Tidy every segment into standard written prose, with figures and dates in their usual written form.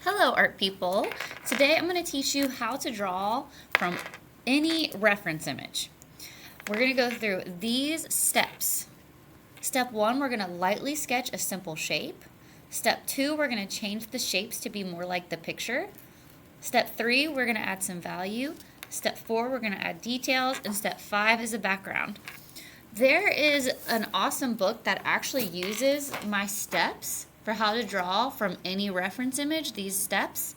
Hello art people. Today I'm going to teach you how to draw from any reference image. We're going to go through these steps. Step 1, we're going to lightly sketch a simple shape. Step 2, we're going to change the shapes to be more like the picture. Step 3, we're going to add some value. Step 4, we're going to add details. And step 5 is a background. There is an awesome book that actually uses my steps for how to draw from any reference image, these steps.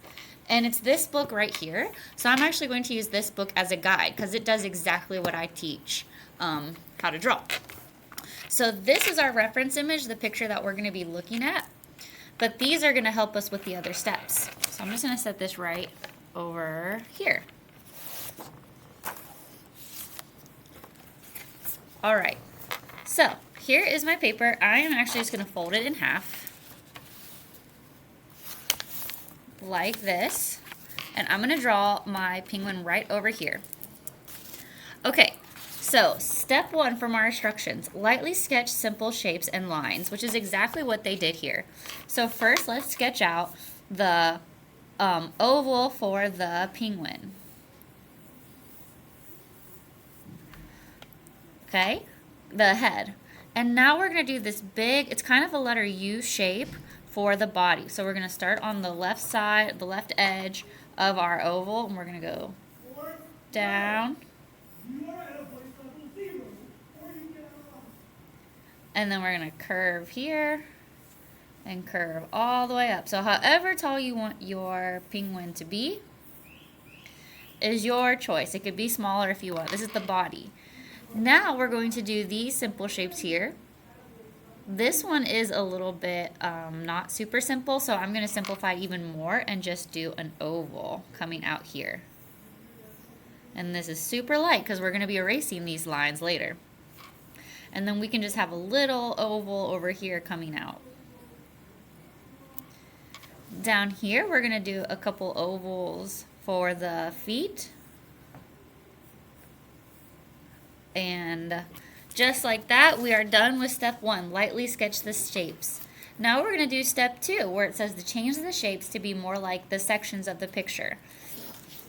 And it's this book right here. So I'm actually going to use this book as a guide because it does exactly what I teach how to draw. So this is our reference image, the picture that we're going to be looking at. But these are going to help us with the other steps. So I'm just going to set this right over here. All right, so here is my paper. I am actually just going to fold it in half like this, and I'm going to draw my penguin right over here. Okay, so step 1 from our instructions, lightly sketch simple shapes and lines, which is exactly what they did here. So first, let's sketch out the oval for the penguin. Okay, the head. And now we're going to do this big, it's kind of a letter U shape for the body. So we're going to start on the left side, the left edge of our oval, and we're going to go down. And then we're going to curve here and curve all the way up. So however tall you want your penguin to be is your choice. It could be smaller if you want. This is the body. Now we're going to do these simple shapes here. This one is a little bit not super simple, so I'm going to simplify it even more and just do an oval coming out here. And this is super light because we're going to be erasing these lines later. And then we can just have a little oval over here coming out. Down here we're going to do a couple ovals for the feet. And just like that, we are done with step 1. Lightly sketch the shapes. Now we're going to do step 2, where it says to change the shapes to be more like the sections of the picture.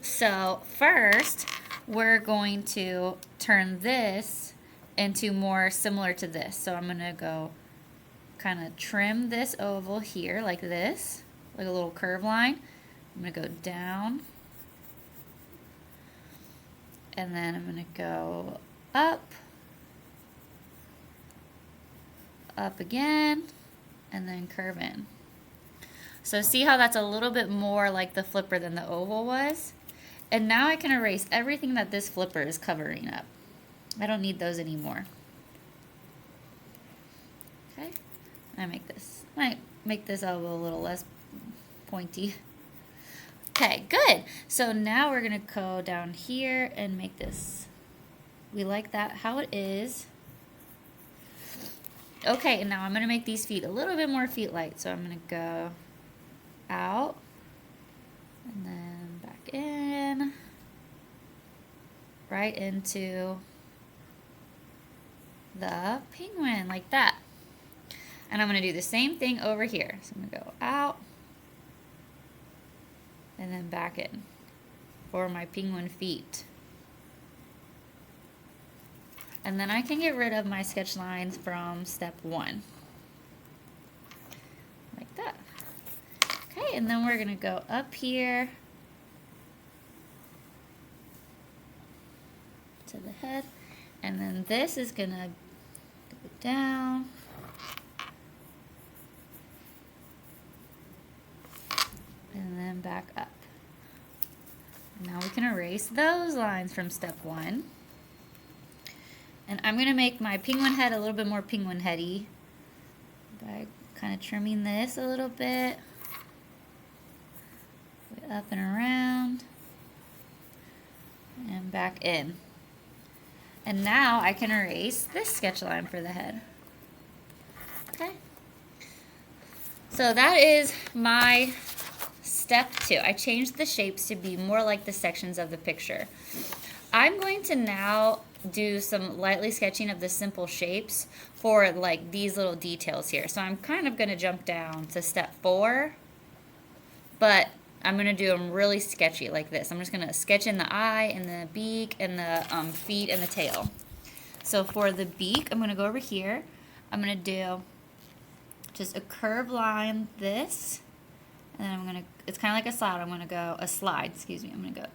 So first, we're going to turn this into more similar to this. So I'm going to go kind of trim this oval here like this, like a little curve line. I'm going to go down. And then I'm going to go up again, and then curve in. So see how that's a little bit more like the flipper than the oval was? And now I can erase everything that this flipper is covering up. I don't need those anymore. Okay, I might make this oval a little less pointy. Okay, good. So now we're gonna go down here and make this. We like that how it is. Okay, and now I'm going to make these feet a little bit more feet-like. So I'm going to go out and then back in, right into the penguin like that. And I'm going to do the same thing over here. So I'm going to go out and then back in for my penguin feet. And then I can get rid of my sketch lines from step 1. Like that. Okay, and then we're going to go up here to the head. And then this is going to go down. And then back up. Now we can erase those lines from step 1. And I'm going to make my penguin head a little bit more penguin heady by kind of trimming this a little bit. Up and around. And back in. And now I can erase this sketch line for the head. Okay. So that is my step 2. I changed the shapes to be more like the sections of the picture. I'm going to now do some lightly sketching of the simple shapes for like these little details here. So I'm kind of going to jump down to step 4 but I'm going to do them really sketchy like this. I'm just going to sketch in the eye and the beak and the feet and the tail. So for the beak, I'm going to go over here. I'm going to do just a curved line this, and then I'm going to, it's kind of like a slide. I'm going to go, a slide, excuse me. I'm going to go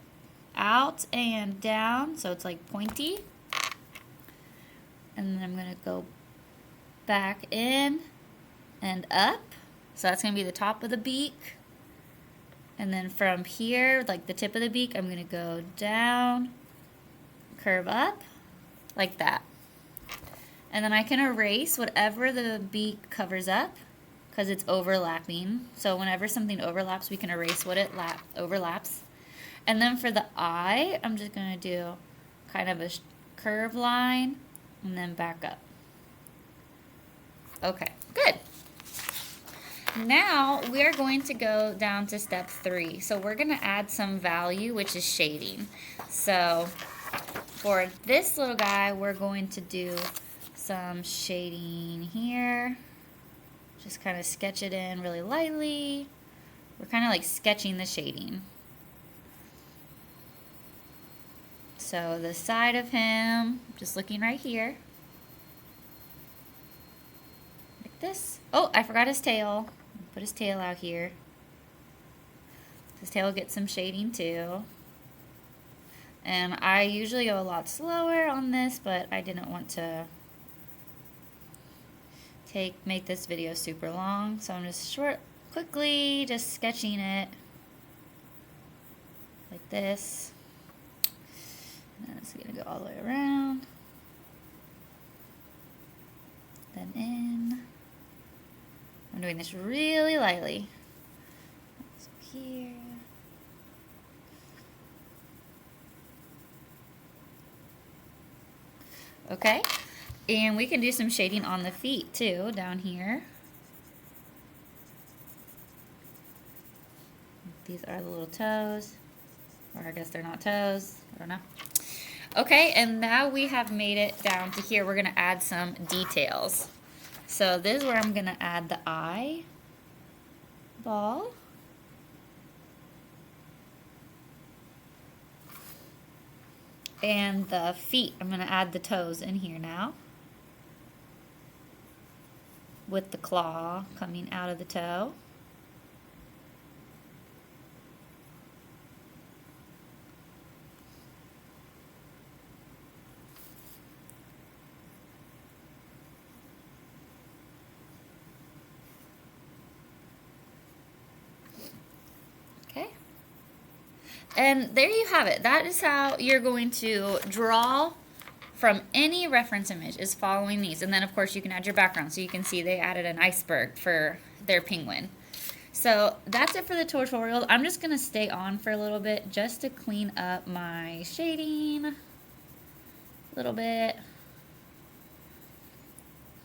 out and down, so it's like pointy. And then I'm going to go back in and up. So that's going to be the top of the beak. And then from here, like the tip of the beak, I'm going to go down, curve up, like that. And then I can erase whatever the beak covers up because it's overlapping. So whenever something overlaps, we can erase what it overlaps. And then for the eye, I'm just going to do kind of a curved line and then back up. Okay, good. Now we are going to go down to step 3. So we're going to add some value, which is shading. So for this little guy, we're going to do some shading here. Just kind of sketch it in really lightly. We're kind of like sketching the shading. So the side of him, just looking right here. Like this. Oh, I forgot his tail. Put his tail out here. His tail gets some shading too. And I usually go a lot slower on this, but I didn't want to make this video super long. So I'm just quickly just sketching it like this. And then it's gonna go all the way around. Then in. I'm doing this really lightly. So here. Okay, and we can do some shading on the feet too, down here. These are the little toes, or I guess they're not toes, I don't know. Okay, and now we have made it down to here. We're gonna add some details. So this is where I'm going to add the eye ball. And the feet. I'm going to add the toes in here now. With the claw coming out of the toe. Okay. And there you have it. That is how you're going to draw from any reference image, is following these. And then of course you can add your background, so you can see they added an iceberg for their penguin. So that's it for the tutorial. I'm just going to stay on for a little bit just to clean up my shading a little bit.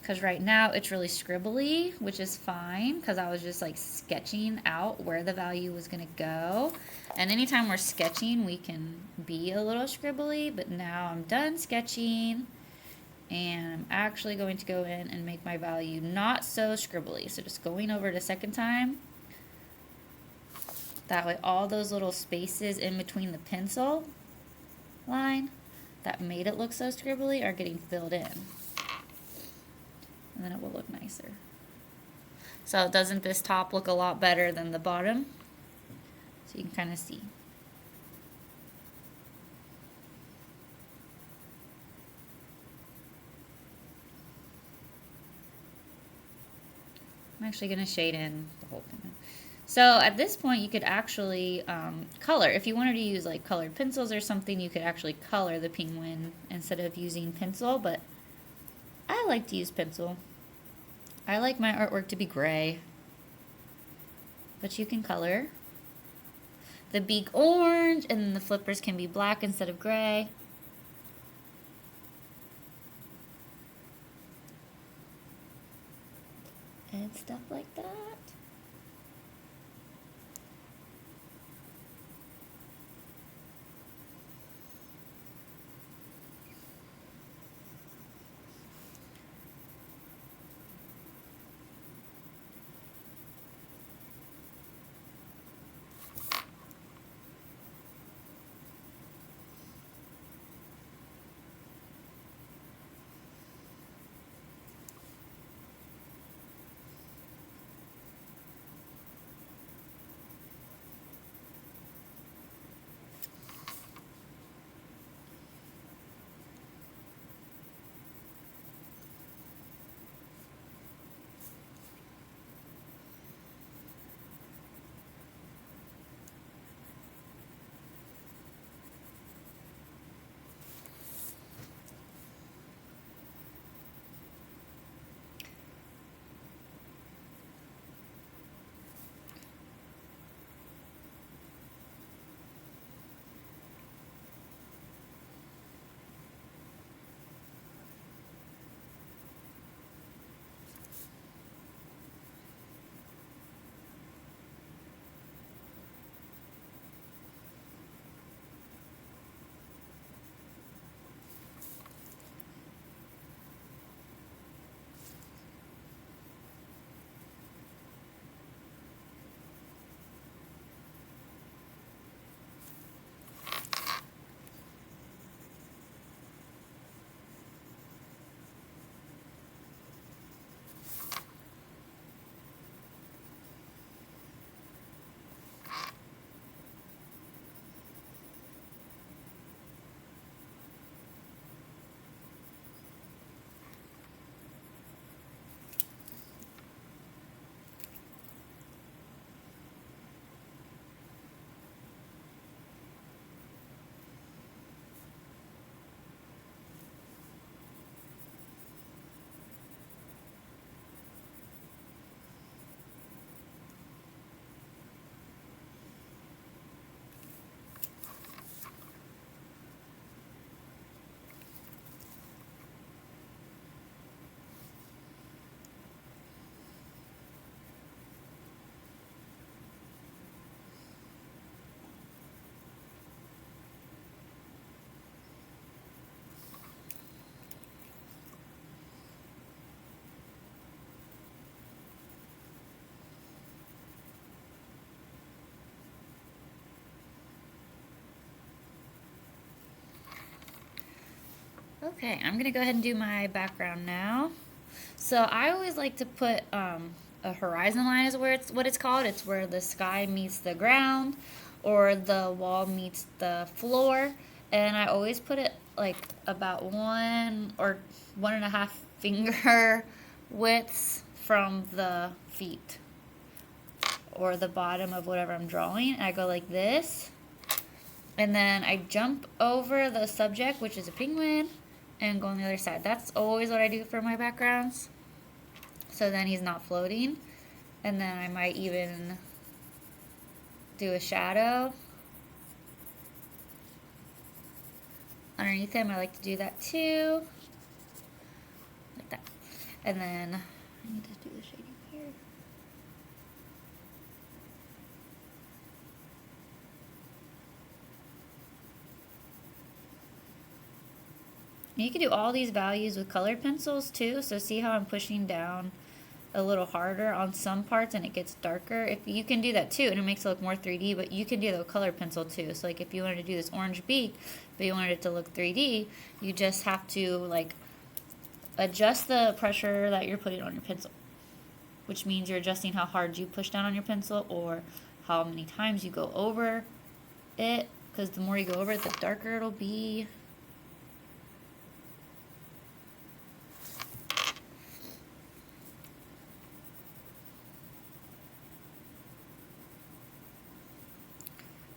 Because right now it's really scribbly, which is fine because I was just like sketching out where the value was going to go. And anytime we're sketching, we can be a little scribbly, but now I'm done sketching and I'm actually going to go in and make my value not so scribbly. So just going over it a second time. That way all those little spaces in between the pencil line that made it look so scribbly are getting filled in. And then it will look nicer. So doesn't this top look a lot better than the bottom? So you can kind of see. I'm actually going to shade in the whole thing. So at this point you could actually color. If you wanted to use like colored pencils or something, you could actually color the penguin instead of using pencil, but I like to use pencil. I like my artwork to be gray, but you can color. The beak orange, and then the flippers can be black instead of gray. And stuff like that. Okay, I'm gonna go ahead and do my background now. So I always like to put a horizon line is what it's called. It's where the sky meets the ground or the wall meets the floor. And I always put it like about 1 or 1.5 finger widths from the feet or the bottom of whatever I'm drawing. And I go like this. And then I jump over the subject, which is a penguin, and go on the other side. That's always what I do for my backgrounds. So then he's not floating. And then I might even do a shadow underneath him. I like to do that too. Like that. And then I need to do the shading here. You can do all these values with colored pencils too. So see how I'm pushing down a little harder on some parts and it gets darker. If you can do that too, and it makes it look more 3D, but you can do the color pencil too. So like if you wanted to do this orange beak, but you wanted it to look 3D, you just have to like adjust the pressure that you're putting on your pencil, which means you're adjusting how hard you push down on your pencil or how many times you go over it, because the more you go over it, the darker it'll be.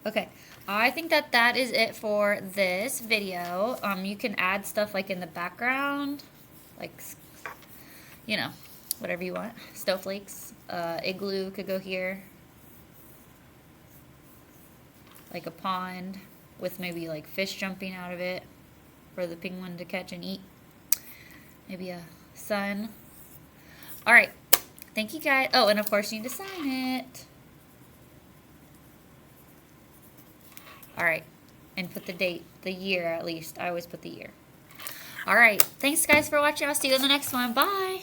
Okay, I think that is it for this video. You can add stuff like in the background, like, you know, whatever you want. Snowflakes, igloo could go here. Like a pond with maybe like fish jumping out of it for the penguin to catch and eat. Maybe a sun. All right, thank you guys. Oh, and of course you need to sign it. All right, and put the date, the year at least. I always put the year. All right, thanks guys for watching. I'll see you in the next one. Bye.